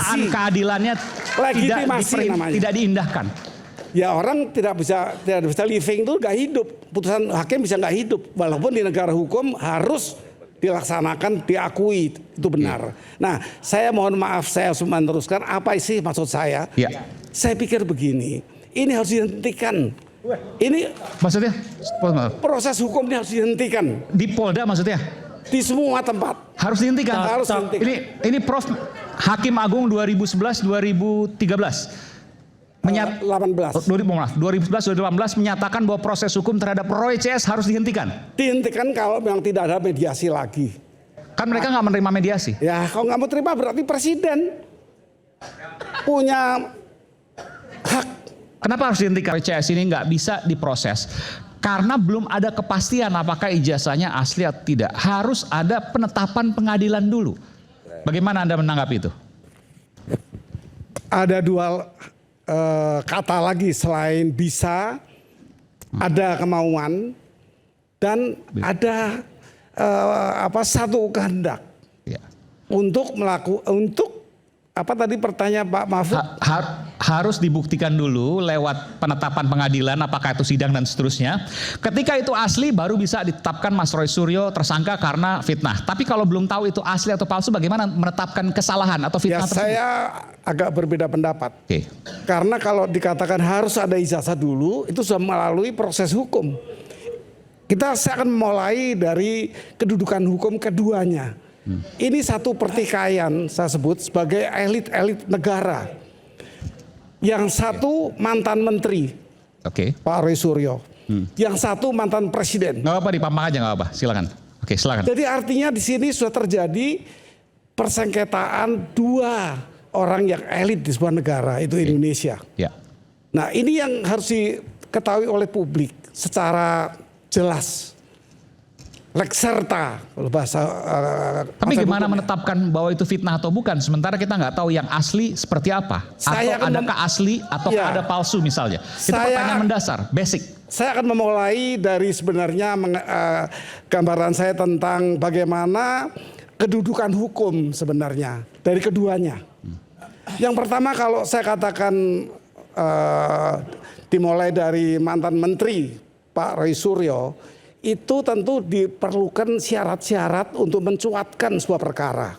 penataan keadilannya tidak diindahkan. Ya orang tidak bisa living itu nggak hidup. Putusan hakim bisa nggak hidup. Walaupun di negara hukum harus dilaksanakan, diakui itu benar. Nah, saya mohon maaf saya harus meneruskan apa sih maksud saya. Ya. Saya pikir begini, ini harus dihentikan. Ini maksudnya proses hukum ini harus dihentikan. Di Polda maksudnya? Di semua tempat. Harus dihentikan. Harus dihentikan. Ini Prof Hakim Agung 2011-2013. 2011-2018 menyatakan bahwa proses hukum terhadap Roy CS harus dihentikan. Dihentikan kalau memang tidak ada mediasi lagi. Kan mereka nggak menerima mediasi. Ya kalau nggak mau terima berarti presiden punya hak. Kenapa harus dihentikan? Roy CS ini nggak bisa diproses karena belum ada kepastian apakah ijazahnya asli atau tidak. Harus ada penetapan pengadilan dulu. Bagaimana Anda menanggapi itu? Ada dua kata lagi selain bisa, ada kemauan dan ada satu kehendak untuk apa tadi pertanyaan Pak Mahfud? Harus dibuktikan dulu lewat penetapan pengadilan apakah itu sidang dan seterusnya. Ketika itu asli baru bisa ditetapkan Mas Roy Suryo tersangka karena fitnah. Tapi kalau belum tahu itu asli atau palsu, bagaimana menetapkan kesalahan atau fitnah tersebut? Saya agak berbeda pendapat. Karena kalau dikatakan harus ada ijazah dulu, itu sudah melalui proses hukum. Saya akan mulai dari kedudukan hukum keduanya. Ini satu pertikaian saya sebut sebagai elit-elit negara. Yang satu mantan menteri, Pak Roy Suryo. Yang satu mantan presiden. Nggak apa dipampang aja, nggak apa. Silakan. Silakan. Jadi artinya di sini sudah terjadi persengketaan dua orang yang elit di sebuah negara, itu Indonesia. Nah ini yang harus diketahui oleh publik secara jelas. Lex serta bahasa. Tapi gimana menetapkan bahwa itu fitnah atau bukan? Sementara kita nggak tahu yang asli seperti apa. Adakah asli atau ada palsu misalnya? Itu pertanyaan mendasar, basic. Saya akan memulai dari sebenarnya gambaran saya tentang bagaimana kedudukan hukum sebenarnya dari keduanya. Yang pertama kalau saya katakan dimulai dari mantan menteri Pak Roy Suryo. Itu tentu diperlukan syarat-syarat untuk mencuatkan sebuah perkara.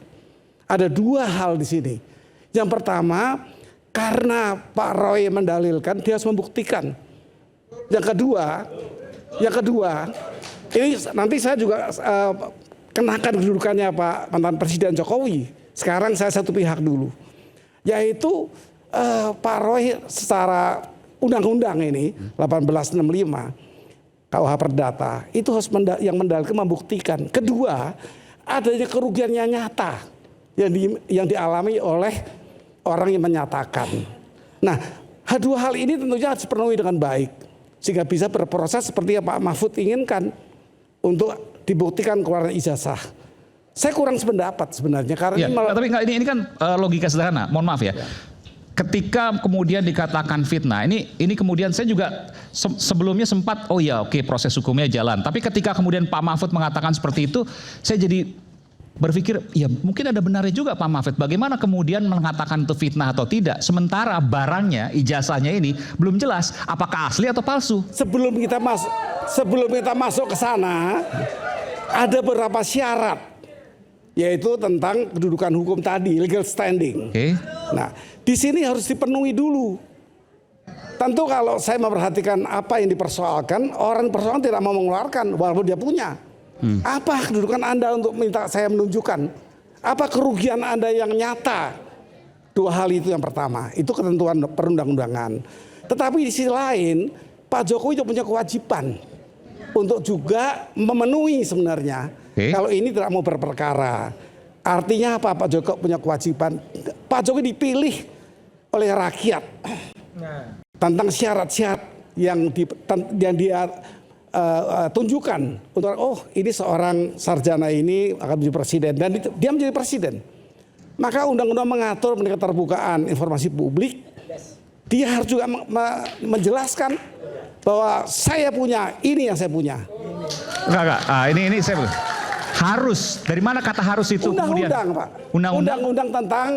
Ada dua hal di sini. Yang pertama, karena Pak Roy mendalilkan, dia harus membuktikan. Yang kedua, ini nanti saya juga kenakan kedudukannya Pak mantan Presiden Jokowi. Sekarang saya satu pihak dulu, yaitu Pak Roy secara undang-undang ini 1865. KUH Perdata itu harus yang mendalilkan membuktikan. Kedua, adanya kerugian yang nyata yang dialami oleh orang yang menyatakan. Nah, dua hal ini tentunya harus dipenuhi dengan baik sehingga bisa berproses seperti yang Pak Mahfud inginkan untuk dibuktikan keluaran ijazah. Saya kurang sependapat sebenarnya karena ini kan logika sederhana. Mohon maaf ya. Ketika kemudian dikatakan fitnah, ini kemudian saya juga sebelumnya sempat proses hukumnya jalan. Tapi ketika kemudian Pak Mahfud mengatakan seperti itu, saya jadi berpikir ya mungkin ada benarnya juga Pak Mahfud. Bagaimana kemudian mengatakan itu fitnah atau tidak? Sementara barangnya, ijazahnya ini belum jelas apakah asli atau palsu. Sebelum kita masuk ke sana, ada beberapa syarat, yaitu tentang kedudukan hukum tadi, legal standing. Nah, di sini harus dipenuhi dulu. Tentu kalau saya memperhatikan apa yang dipersoalkan, orang persoalan tidak mau mengeluarkan walaupun dia punya. Apa kedudukan Anda untuk minta saya menunjukkan? Apa kerugian Anda yang nyata? Dua hal itu yang pertama, itu ketentuan perundang-undangan. Tetapi di sisi lain, Pak Jokowi juga punya kewajiban untuk juga memenuhi sebenarnya. Kalau ini tidak mau berperkara. Artinya apa? Pak Jokowi punya kewajiban. Pak Jokowi dipilih oleh rakyat tentang syarat-syarat yang dia tunjukkan untuk ini seorang sarjana ini akan menjadi presiden dan dia menjadi presiden. Maka undang-undang mengatur mengenai keterbukaan informasi publik. Dia harus juga menjelaskan bahwa saya punya ini yang saya punya. Ini saya harus. Dari mana kata harus itu? Undang-undang, Pak. Undang-undang tentang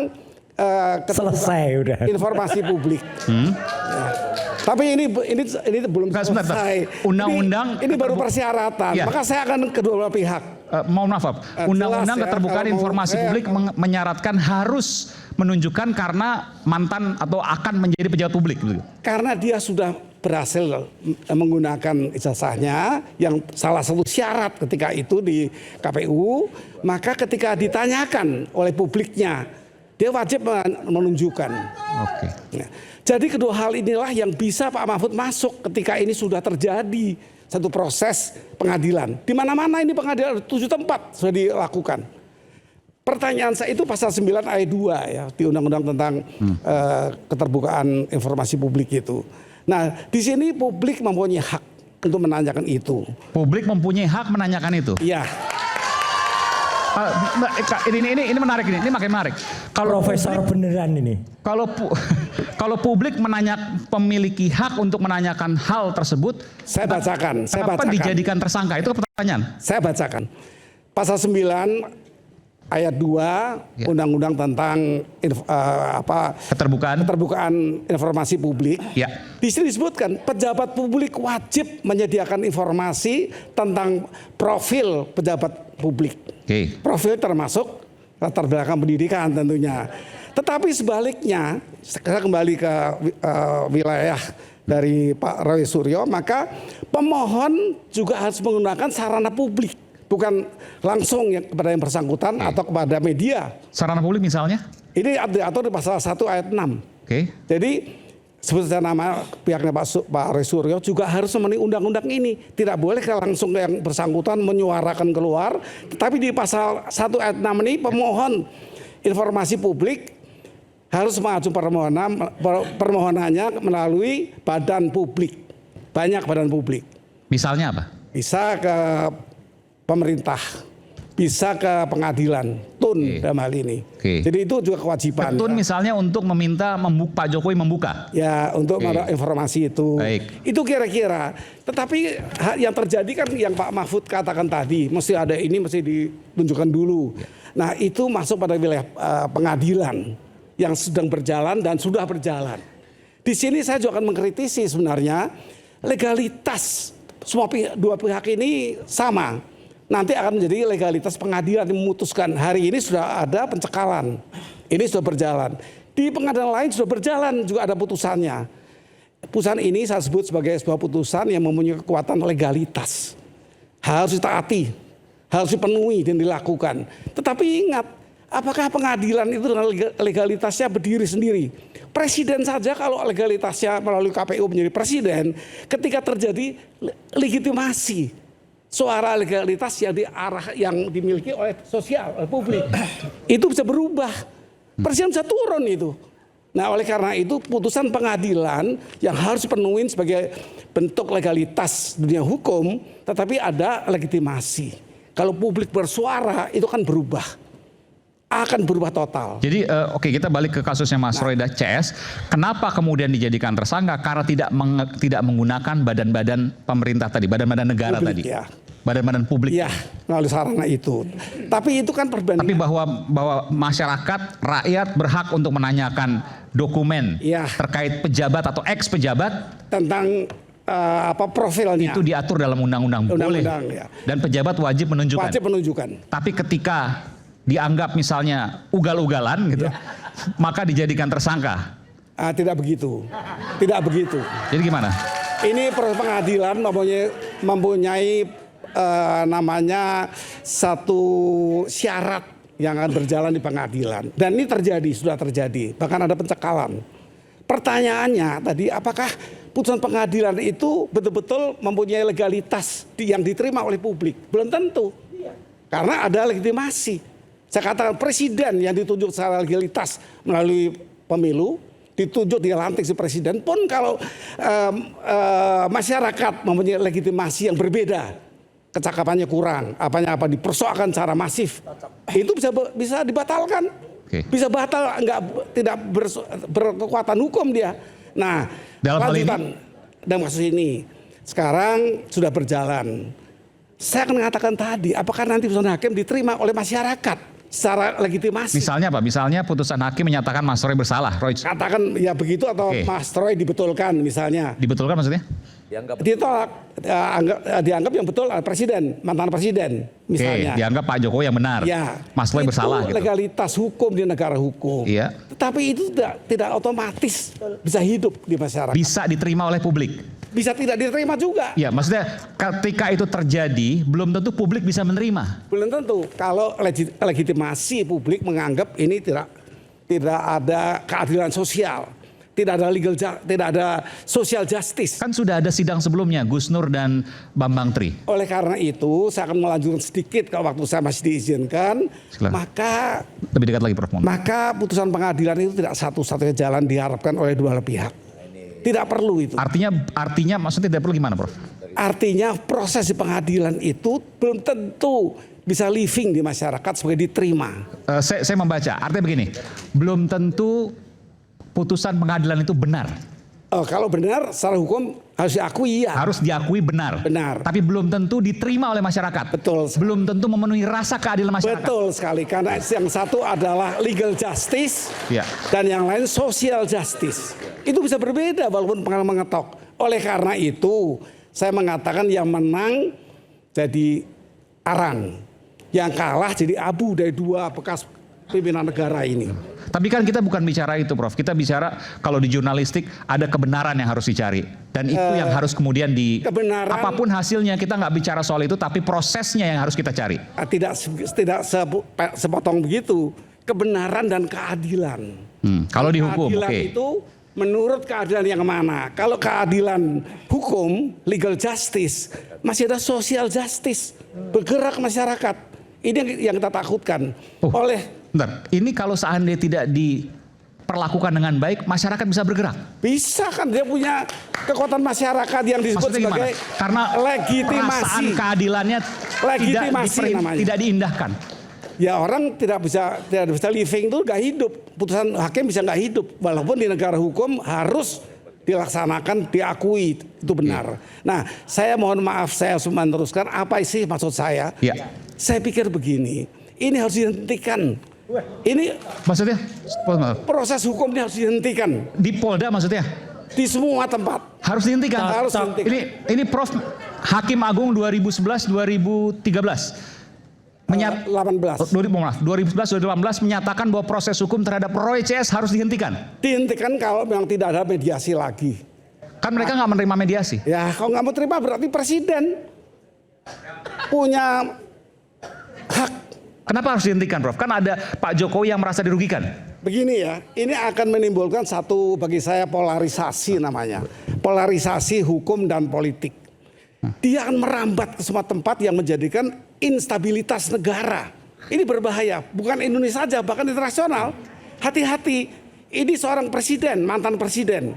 selesai udah informasi publik. Ya. Tapi ini belum selesai. Undang-undang ini baru persyaratan. Ya. Maka saya akan kedua pihak. Mohon maaf, Undang-undang keterbukaan informasi publik menyaratkan harus menunjukkan karena mantan atau akan menjadi pejabat publik. Karena dia sudah berhasil menggunakan ijazahnya yang salah satu syarat ketika itu di KPU, maka ketika ditanyakan oleh publiknya, dia wajib menunjukkan. Oke. Nah, jadi kedua hal inilah yang bisa Pak Mahfud masuk ketika ini sudah terjadi satu proses pengadilan. Di mana-mana ini pengadilan 7 tempat sudah dilakukan. Pertanyaan saya itu pasal 9 ayat 2 ya di Undang-Undang tentang keterbukaan informasi publik itu. Nah, di sini publik mempunyai hak untuk menanyakan itu. Publik mempunyai hak menanyakan itu. Iya. Ini menarik ini makin menarik. Kalau profesor beneran ini. Kalau publik memiliki hak untuk menanyakan hal tersebut, saya bacakan. Kenapa dijadikan tersangka? Itu pertanyaan. Saya bacakan. Pasal 9 ayat 2 Undang-Undang tentang keterbukaan informasi publik. Ya. Di sini disebutkan pejabat publik wajib menyediakan informasi tentang profil pejabat publik. Profil termasuk latar belakang pendidikan tentunya. Tetapi sebaliknya, saya kembali ke wilayah dari Pak Roy Suryo, maka pemohon juga harus menggunakan sarana publik, bukan langsung kepada yang bersangkutan atau kepada media. Sarana publik misalnya? Ini diatur di pasal 1 ayat 6. Jadi sebut saja nama pihaknya Pak Roy Suryo juga harus memenuhi undang-undang ini. Tidak boleh langsung yang bersangkutan menyuarakan keluar. Tetapi di pasal 1 ayat 6 ini pemohon informasi publik harus mengajukan permohonannya melalui badan publik. Banyak badan publik. Misalnya apa? Bisa ke pemerintah, bisa ke pengadilan, TUN dalam hal ini. Jadi itu juga kewajiban. TUN misalnya untuk meminta Pak Jokowi membuka. Ya, untuk informasi itu. Itu kira-kira. Tetapi yang terjadi kan yang Pak Mahfud katakan tadi, mesti ada ini, mesti ditunjukkan dulu. Nah, itu masuk pada wilayah pengadilan yang sedang berjalan dan sudah berjalan. Di sini saya juga akan mengkritisi sebenarnya legalitas semua dua pihak ini sama. Nanti akan menjadi legalitas pengadilan yang memutuskan. Hari ini sudah ada pencekalan. Ini sudah berjalan. Di pengadilan lain sudah berjalan juga ada putusannya. Putusan ini saya sebut sebagai sebuah putusan yang mempunyai kekuatan legalitas. Harus ditaati, harus dipenuhi dan dilakukan. Tetapi ingat, apakah pengadilan itu dengan legalitasnya berdiri sendiri? Presiden saja kalau legalitasnya melalui KPU menjadi presiden, ketika terjadi legitimasi suara legalitas yang dimiliki oleh publik itu bisa berubah, presiden bisa turun itu. Nah, oleh karena itu putusan pengadilan yang harus dipenuhi sebagai bentuk legalitas dunia hukum, tetapi ada legitimasi. Kalau publik bersuara itu kan akan berubah total. Jadi kita balik ke kasusnya Mas Roy CS. Kenapa kemudian dijadikan tersangka? Karena tidak menggunakan badan-badan pemerintah tadi, badan-badan negara publik, tadi. Ya. Badan-badan publik. Iya, melalui sarana itu. Tapi itu kan perbandingan. Tapi bahwa masyarakat, rakyat berhak untuk menanyakan dokumen terkait pejabat atau ex pejabat tentang profilnya. Itu diatur dalam undang-undang boleh. Ya. Dan pejabat wajib menunjukkan. Tapi ketika dianggap misalnya ugal-ugalan gitu, maka dijadikan tersangka. Tidak begitu. Jadi gimana? Ini proses pengadilan mempunyai namanya satu syarat yang akan berjalan di pengadilan. Dan ini sudah terjadi. Bahkan ada pencekalan. Pertanyaannya tadi, apakah putusan pengadilan itu betul-betul mempunyai legalitas yang diterima oleh publik? Belum tentu. Karena ada legitimasi. Saya katakan presiden yang ditunjuk secara legalitas melalui pemilu, ditunjuk dilantik si presiden pun kalau masyarakat mempunyai legitimasi yang berbeda, kecakapannya kurang, apa dipersoalkan secara masif, itu bisa dibatalkan, bisa batal, tidak berkekuatan hukum dia. Nah, lanjutan dalam kasus ini sekarang sudah berjalan. Saya akan mengatakan tadi, apakah nanti putusan hakim diterima oleh masyarakat? secara legitimasi. Misalnya apa? Misalnya putusan hakim menyatakan Mas Roy bersalah. Roy Katakan ya begitu atau Mas Roy dibetulkan misalnya. dibetulkan maksudnya? Ditolak, dianggap yang betul presiden, mantan presiden misalnya. Dianggap Pak Jokowi yang benar. Ya, Mas Roy bersalah itu gitu. legalitas hukum di negara hukum. Iya. Tetapi itu tidak otomatis bisa hidup di masyarakat. Bisa diterima oleh publik. Bisa tidak diterima juga. Ya, maksudnya ketika itu terjadi, belum tentu publik bisa menerima. Belum tentu. Kalau legitimasi publik menganggap ini tidak ada keadilan sosial, tidak ada social justice. Kan sudah ada sidang sebelumnya, Gus Nur dan Bambang Tri. Oleh karena itu, saya akan melanjutkan sedikit kalau waktu saya masih diizinkan. Silakan. Maka Lebih dekat lagi, Prof. Maka putusan pengadilan itu tidak satu-satunya jalan diharapkan oleh dua pihak. Tidak perlu itu. Artinya maksudnya tidak perlu gimana, Prof? Artinya proses di pengadilan itu belum tentu bisa living di masyarakat sebagai diterima. Saya membaca, artinya begini, belum tentu putusan pengadilan itu benar. Kalau benar secara hukum harus diakui ya. Harus diakui benar. Benar. Tapi belum tentu diterima oleh masyarakat. Betul. Belum tentu memenuhi rasa keadilan masyarakat. Betul sekali, karena yang satu adalah legal justice Ya. dan yang lain social justice. Itu bisa berbeda walaupun pengalaman mengetok. Oleh karena itu saya mengatakan yang menang jadi arang, yang kalah jadi abu dari dua bekas pimpinan negara ini. Tapi kan kita bukan bicara itu, Prof. Kita bicara kalau di jurnalistik ada kebenaran yang harus dicari. Dan itu yang harus kemudian kebenaran, apapun hasilnya kita nggak bicara soal itu, tapi prosesnya yang harus kita cari. Tidak sepotong begitu. Kebenaran dan keadilan. Kalau di hukum, keadilan oke. itu menurut keadilan yang mana? Kalau keadilan hukum, legal justice, masih ada social justice, bergerak masyarakat. Ini yang kita takutkan. Bentar, ini kalau seandainya tidak diperlakukan dengan baik, masyarakat bisa bergerak. Bisa kan, dia punya kekuatan masyarakat yang disebut Maksudnya sebagai gimana? Karena legitimasi. perasaan keadilannya Namanya. tidak diindahkan. Ya orang tidak bisa living itu nggak hidup. Putusan hakim bisa nggak hidup. Walaupun di negara hukum harus dilaksanakan, diakui itu benar. Nah, saya mohon maaf saya harus meneruskan apa sih maksud saya. Ya. Saya pikir begini, ini harus dihentikan. Ini Maksudnya? proses hukum ini harus dihentikan. Di Polda maksudnya? Di semua tempat. Harus dihentikan. Harus dihentikan. Ini Prof, Hakim Agung 2011-2013. 2011-2018 menyatakan bahwa proses hukum terhadap Roy CS harus dihentikan. Dihentikan kalau memang tidak ada mediasi lagi. Kan mereka nggak menerima mediasi. Ya kalau nggak mau terima berarti presiden punya hak. Kenapa harus dihentikan, Prof? Kan ada Pak Jokowi yang merasa dirugikan. Begini ya, ini akan menimbulkan satu bagi saya polarisasi namanya. Polarisasi hukum dan politik. Dia akan merambat ke semua tempat yang menjadikan instabilitas negara. Ini berbahaya, bukan Indonesia saja, bahkan internasional. Hati-hati, ini seorang presiden, mantan presiden.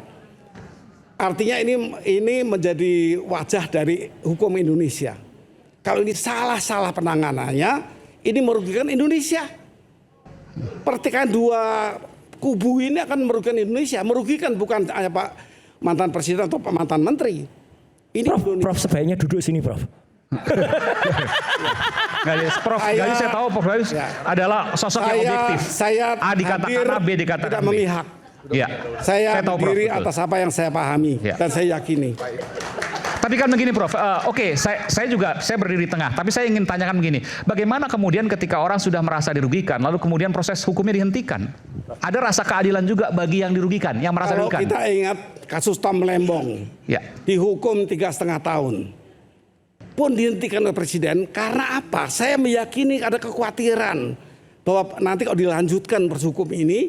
Artinya ini menjadi wajah dari hukum Indonesia. Kalau ini salah penanganannya, ini merugikan Indonesia. Pertikaian dua kubu ini akan merugikan Indonesia. Merugikan bukan hanya Pak mantan presiden atau Pak mantan menteri. Ini Prof sebaiknya duduk sini, Prof. Prof Gayus saya tahu Prof Gayus adalah sosok yang objektif. A dikatakan A, B dikatakan tidak B. memihak. Ya. Saya tahu, Prof, berdiri betul. atas apa yang saya pahami dan saya yakini. Tapi kan begini, Prof. Oke, saya berdiri di tengah. Tapi saya ingin tanyakan begini, bagaimana kemudian ketika orang sudah merasa dirugikan, lalu kemudian proses hukumnya dihentikan? Ada rasa keadilan juga bagi yang dirugikan, yang merasa Kalau dirugikan. kita ingat kasus Tom Lembong, Ya. dihukum 3,5 tahun, pun dihentikan oleh presiden karena apa? Saya meyakini ada kekhawatiran bahwa nanti kalau dilanjutkan proses hukum ini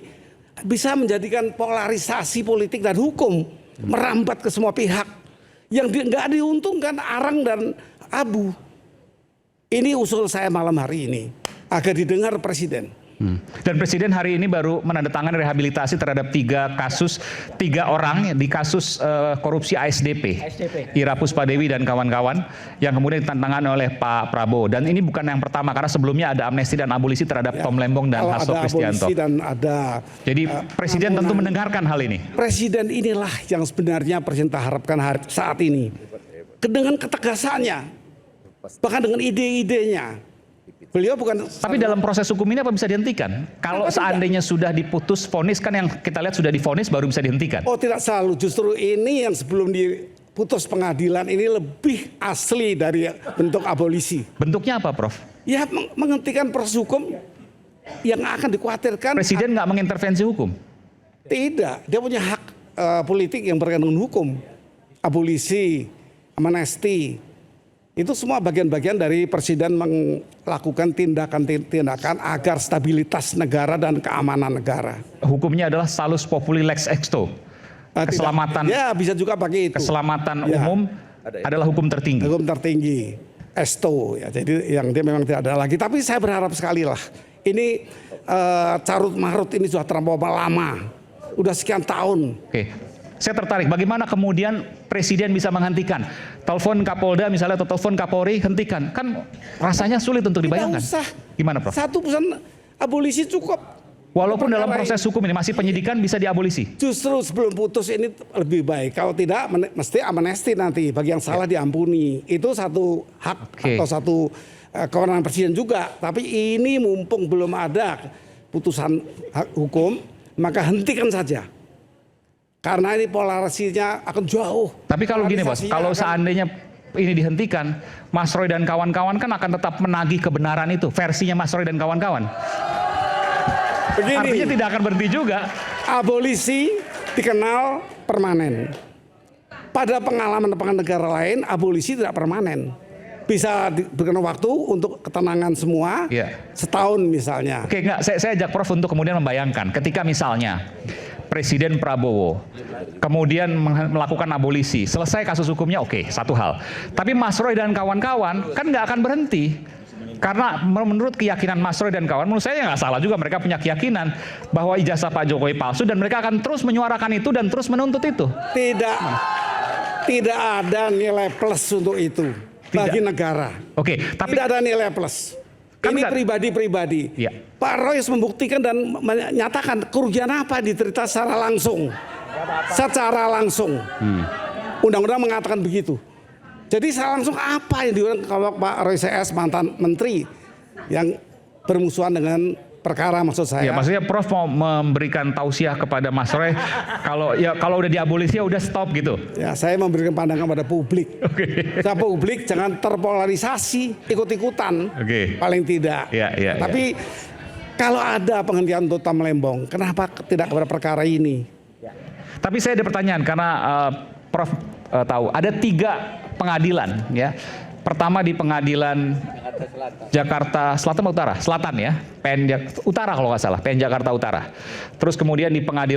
bisa menjadikan polarisasi politik dan hukum merambat ke semua pihak. Yang nggak diuntungkan arang dan abu. Ini usul saya malam hari ini agar didengar presiden. Dan presiden hari ini baru menandatangani rehabilitasi terhadap 3 orang di kasus korupsi ASDP. Ira Puspadewi dan kawan-kawan yang kemudian ditandatangani oleh Pak Prabowo. Dan ini bukan yang pertama karena sebelumnya ada amnesti dan abolisi terhadap Tom Lembong dan Hasto Kristianto. Jadi presiden tentu mendengarkan hal ini. Presiden inilah yang sebenarnya presiden harapkan saat ini. Dengan ketegasannya, bahkan dengan ide-idenya. Beliau bukan. Tapi dalam proses hukum ini apa bisa dihentikan? Kalau seandainya sudah diputus vonis, kan yang kita lihat sudah divonis baru bisa dihentikan. Oh, tidak selalu. Justru ini yang sebelum diputus pengadilan ini lebih asli dari bentuk abolisi. Bentuknya apa, Prof? Ya, menghentikan proses hukum yang akan dikhawatirkan. Presiden nggak mengintervensi hukum? Tidak, dia punya hak politik yang berkaitan dengan hukum. Abolisi, amnesti. Itu semua bagian-bagian dari presiden melakukan tindakan-tindakan agar stabilitas negara dan keamanan negara. Hukumnya adalah salus populi lex exto. Keselamatan. Ya, bisa juga pakai itu. Keselamatan umum adalah hukum tertinggi. Hukum tertinggi. Esto ya. Jadi yang dia memang tidak ada lagi. Tapi saya berharap sekali lah. Ini carut marut ini sudah terlampau lama. Udah sekian tahun. Oke. Saya tertarik, bagaimana kemudian presiden bisa menghentikan? Telepon Kapolda misalnya atau telepon Kapolri, hentikan. Kan rasanya sulit untuk dibayangkan. Tidak usah. Gimana, Prof? Satu pesan abolisi cukup. Walaupun dalam proses hukum ini masih penyidikan bisa diabolisi. Justru sebelum putus ini lebih baik. Kalau tidak, mesti amnesti nanti. Bagi yang salah diampuni. Itu satu hak atau satu kewenangan presiden juga. Tapi ini mumpung belum ada putusan hak hukum, maka hentikan saja. Karena ini polarisasinya akan jauh. Tapi kalau gini, Bos, kalau seandainya ini dihentikan, Mas Roy dan kawan-kawan kan akan tetap menagih kebenaran itu, versinya Mas Roy dan kawan-kawan. Begini, artinya tidak akan berhenti juga. Abolisi dikenal permanen. Pada pengalaman negara lain, abolisi tidak permanen. Bisa diberikan waktu untuk ketenangan semua, setahun misalnya. Oke, enggak, saya ajak Prof untuk kemudian membayangkan, ketika misalnya Presiden Prabowo kemudian melakukan abolisi, selesai kasus hukumnya, oke, satu hal. Tapi Mas Roy dan kawan-kawan kan nggak akan berhenti. Karena menurut keyakinan Mas Roy dan kawan, menurut saya nggak salah juga, mereka punya keyakinan bahwa ijazah Pak Jokowi palsu dan mereka akan terus menyuarakan itu dan terus menuntut itu. Tidak ada nilai plus untuk itu bagi negara. Oke, tapi tidak ada nilai plus. Ini pribadi-pribadi. Ya. Pak Roy membuktikan dan menyatakan kerugian apa diterita secara langsung. Secara langsung. Undang-undang mengatakan begitu. Jadi secara langsung apa yang diulang kalau Pak Roy CS mantan menteri yang bermusuhan dengan perkara, maksud saya. Ya, maksudnya Prof mau memberikan tausiah kepada Mas Roy kalau udah diabolisi ya udah stop gitu. Ya, saya memberikan pandangan pada publik. Saya publik jangan terpolarisasi, ikut-ikutan. Paling tidak. Tapi kalau ada penghentian untuk Tom Lembong, kenapa tidak kepada perkara ini? Tapi saya ada pertanyaan karena Prof tahu ada 3 pengadilan ya. Pertama di pengadilan Jakarta Selatan atau Utara? Selatan ya, PN Utara kalau nggak salah, PN Jakarta Utara. Terus kemudian di pengadilan